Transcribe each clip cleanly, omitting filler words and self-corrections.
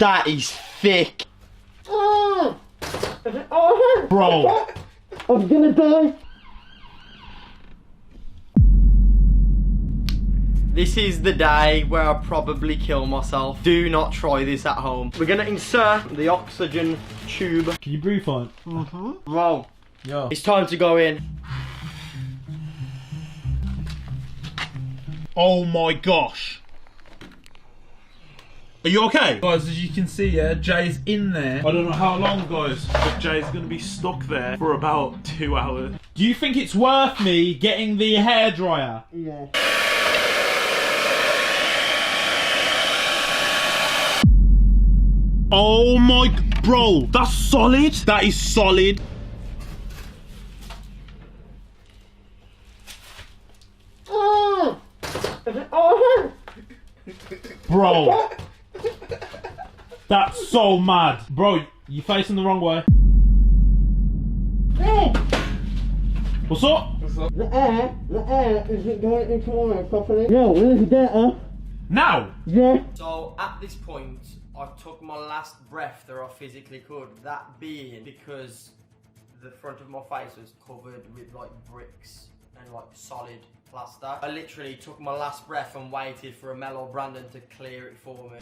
That is thick. Bro. I'm gonna die. This is the day where I'll probably kill myself. Do not try this at home. We're gonna insert the oxygen tube. Can you breathe on? Bro, Yo. it's time to go in. Oh my gosh. Are you okay? Guys, as you can see, yeah, Jay's in there. I don't know how long, guys, but Jay's gonna be stuck there for about 2 hours. Do you think it's worth me getting the hairdryer? Yeah. Oh my, bro, that's solid. That is solid. Bro, that's so mad. Bro, you're facing the wrong way. What's up? The air isn't going into oil properly. Yeah, where's the Now? Yeah. So at this point, I took my last breath that I physically could. That being because the front of my face was covered with like bricks and like solid plaster. I literally took my last breath and waited for Amel or Brandon to clear it for me.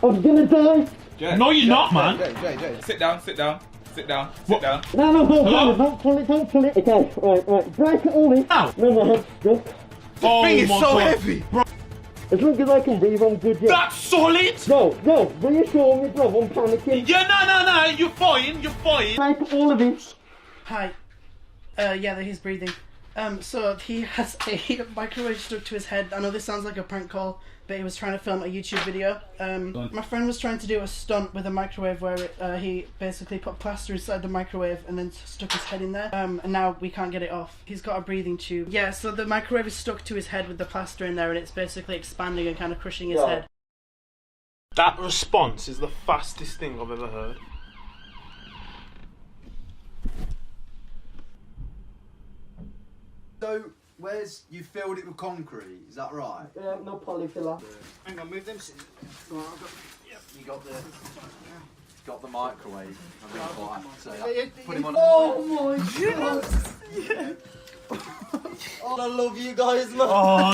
I'm gonna die. Jay, No, you're not, man. Jay. Sit down. No, Hello? don't pull it. Okay, right. Break it all in. Now? No, my head's stuck. Oh thing is my so God. heavy. Bro, As long as I can breathe, I'm good, yeah. that's solid. No, reassure me, bro, I'm panicking. Yeah, no, you're fine, Break all of it. Hi. Yeah, he's breathing. So he has a microwave stuck to his head. I know this sounds like a prank call, but he was trying to film a YouTube video. My friend was trying to do a stunt with a microwave where he basically put plaster inside the microwave and then stuck his head in there. And now we can't get it off. He's got a breathing tube. Yeah, so the microwave is stuck to his head with the plaster in there and it's basically expanding and kind of crushing his head. That response is the fastest thing I've ever heard. So, you filled it with concrete, is that right? Yeah, no polyfiller. Hang on, move them. You got the microwave. I think quite have to say that. Put him on. Oh my god! Oh, I love you guys, man. Oh.